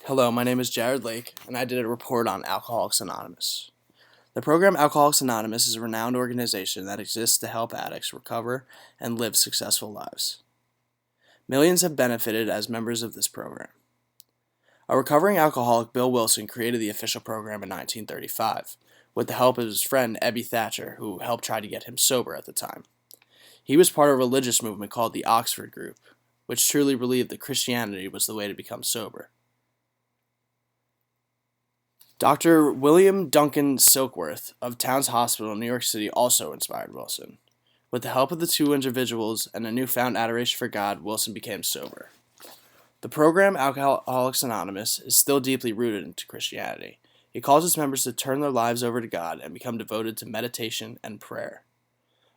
Hello, my name is Jared Lake, and I did a report on Alcoholics Anonymous. The program Alcoholics Anonymous is a renowned organization that exists to help addicts recover and live successful lives. Millions have benefited as members of this program. A recovering alcoholic, Bill Wilson, created the official program in 1935 with the help of his friend Ebby Thatcher, who helped try to get him sober at the time. He was part of a religious movement called the Oxford Group, which truly believed that Christianity was the way to become sober. Dr. William Duncan Silkworth of Towns Hospital in New York City also inspired Wilson. With the help of the two individuals and a newfound adoration for God, Wilson became sober. The program Alcoholics Anonymous is still deeply rooted into Christianity. It calls its members to turn their lives over to God and become devoted to meditation and prayer.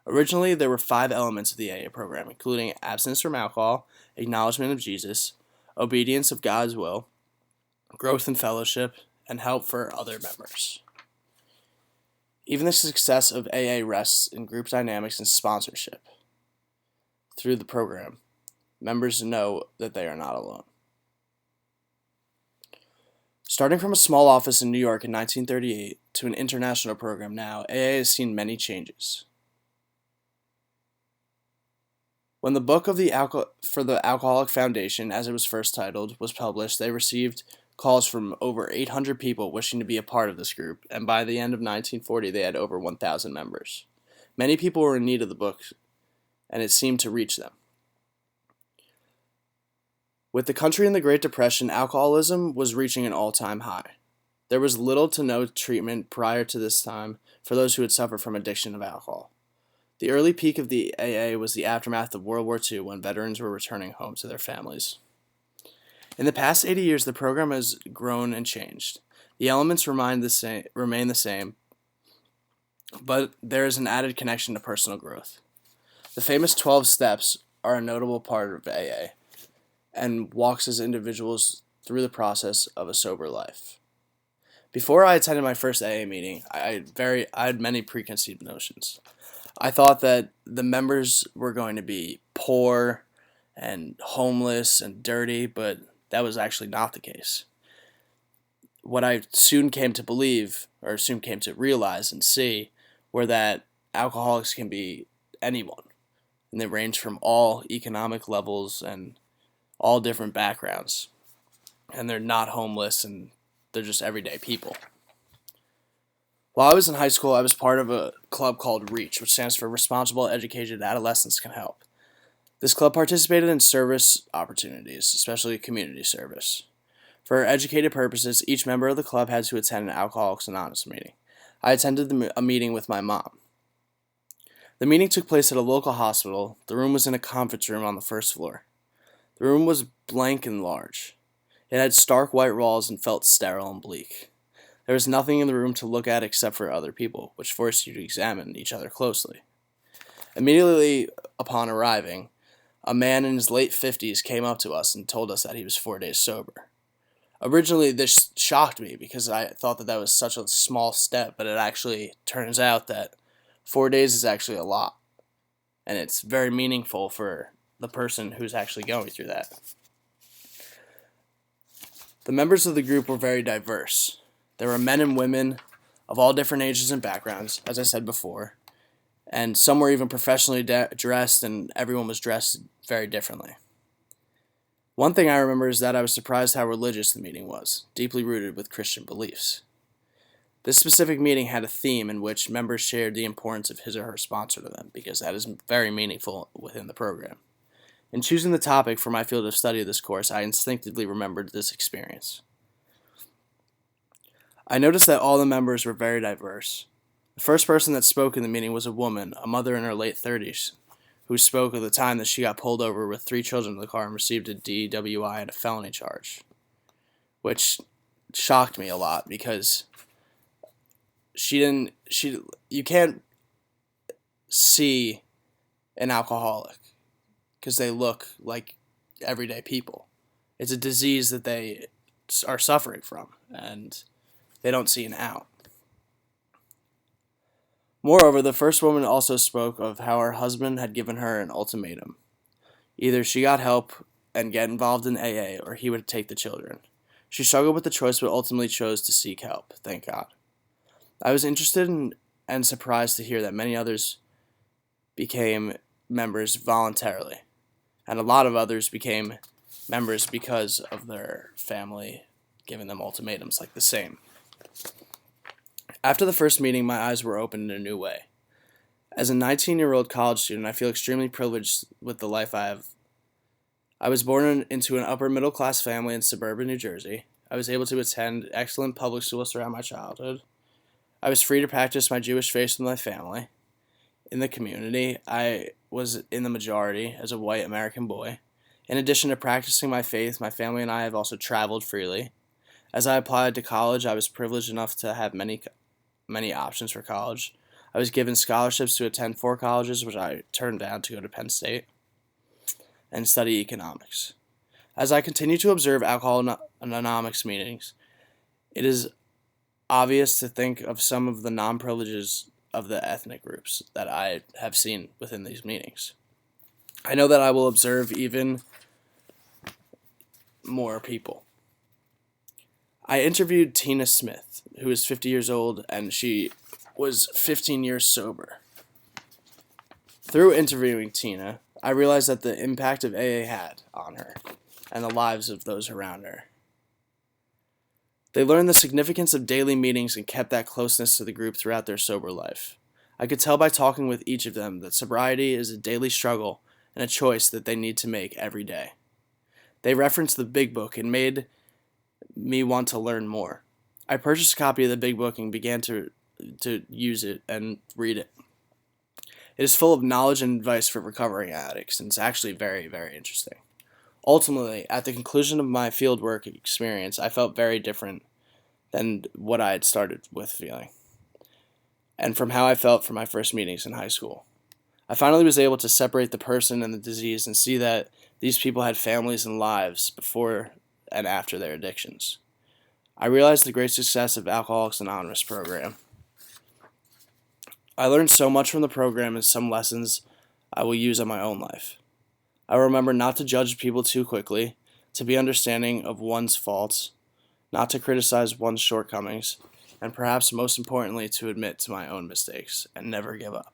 Originally, there were 5 elements of the AA program, including abstinence from alcohol, acknowledgement of Jesus, obedience of God's will, growth in fellowship, and help for other members. Even the success of AA rests in group dynamics and sponsorship. Through the program, members know that they are not alone. Starting from a small office in New York in 1938 to an international program now, AA has seen many changes. When the book of for the Alcoholic Foundation, as it was first titled, was published, they received calls from over 800 people wishing to be a part of this group, and by the end of 1940 they had over 1,000 members. Many people were in need of the book, and it seemed to reach them. With the country in the Great Depression, alcoholism was reaching an all-time high. There was little to no treatment prior to this time for those who had suffered from addiction of alcohol. The early peak of the AA was the aftermath of World War II, when veterans were returning home to their families. In the past 80 years, the program has grown and changed. The elements remain the same, but there is an added connection to personal growth. The famous 12 steps are a notable part of AA and walks as individuals through the process of a sober life. Before I attended my first AA meeting, I had many preconceived notions. I thought that the members were going to be poor and homeless and dirty, but that was actually not the case. What I soon came to believe, or soon came to realize and see, were that alcoholics can be anyone. And they range from all economic levels and all different backgrounds. And they're not homeless, and they're just everyday people. While I was in high school, I was part of a club called REACH, which stands for Responsible Educated Adolescents Can Help. This club participated in service opportunities, especially community service. For educated purposes, each member of the club had to attend an Alcoholics Anonymous meeting. I attended a meeting with my mom. The meeting took place at a local hospital. The room was in a conference room on the first floor. The room was blank and large. It had stark white walls and felt sterile and bleak. There was nothing in the room to look at except for other people, which forced you to examine each other closely. Immediately upon arriving, a man in his late 50s came up to us and told us that he was 4 days sober. Originally, this shocked me because I thought that was such a small step, but it actually turns out that 4 days is actually a lot, and it's very meaningful for the person who's actually going through that. The members of the group were very diverse. There were men and women of all different ages and backgrounds, as I said before, and some were even professionally dressed, and everyone was dressed very differently. One thing I remember is that I was surprised how religious the meeting was, deeply rooted with Christian beliefs. This specific meeting had a theme in which members shared the importance of his or her sponsor to them, because that is very meaningful within the program. In choosing the topic for my field of study of this course, I instinctively remembered this experience. I noticed that all the members were very diverse. The first person that spoke in the meeting was a woman, a mother in her late 30s, who spoke of the time that she got pulled over with 3 children in the car and received a DWI and a felony charge, which shocked me a lot because you can't see an alcoholic because they look like everyday people. It's a disease that they are suffering from, and they don't see an out. Moreover, the first woman also spoke of how her husband had given her an ultimatum. Either she got help and get involved in AA, or he would take the children. She struggled with the choice but ultimately chose to seek help, thank God. I was interested in, and surprised to hear that many others became members voluntarily, and a lot of others became members because of their family giving them ultimatums like the same. After the first meeting, my eyes were opened in a new way. As a 19-year-old college student, I feel extremely privileged with the life I have. I was born into an upper middle class family in suburban New Jersey. I was able to attend excellent public schools throughout my childhood. I was free to practice my Jewish faith with my family. In the community, I was in the majority as a white American boy. In addition to practicing my faith, my family and I have also traveled freely. As I applied to college, I was privileged enough to have many options for college. I was given scholarships to attend 4 colleges, which I turned down to go to Penn State and study economics. As I continue to observe Alcoholics meetings, it is obvious to think of some of the non-privileges of the ethnic groups that I have seen within these meetings. I know that I will observe even more people. I interviewed Tina Smith, who is 50 years old, and she was 15 years sober. Through interviewing Tina, I realized that the impact of AA had on her and the lives of those around her. They learned the significance of daily meetings and kept that closeness to the group throughout their sober life. I could tell by talking with each of them that sobriety is a daily struggle and a choice that they need to make every day. They referenced the Big Book and made me want to learn more. I purchased a copy of the Big Book and began to use it and read it. It is full of knowledge and advice for recovering addicts, and it's actually very, very interesting. Ultimately, at the conclusion of my fieldwork experience, I felt very different than what I had started with feeling, and from how I felt from my first meetings in high school. I finally was able to separate the person and the disease and see that these people had families and lives before and after their addictions. I realized the great success of Alcoholics Anonymous program. I learned so much from the program and some lessons I will use in my own life. I will remember not to judge people too quickly, to be understanding of one's faults, not to criticize one's shortcomings, and perhaps most importantly to admit to my own mistakes and never give up.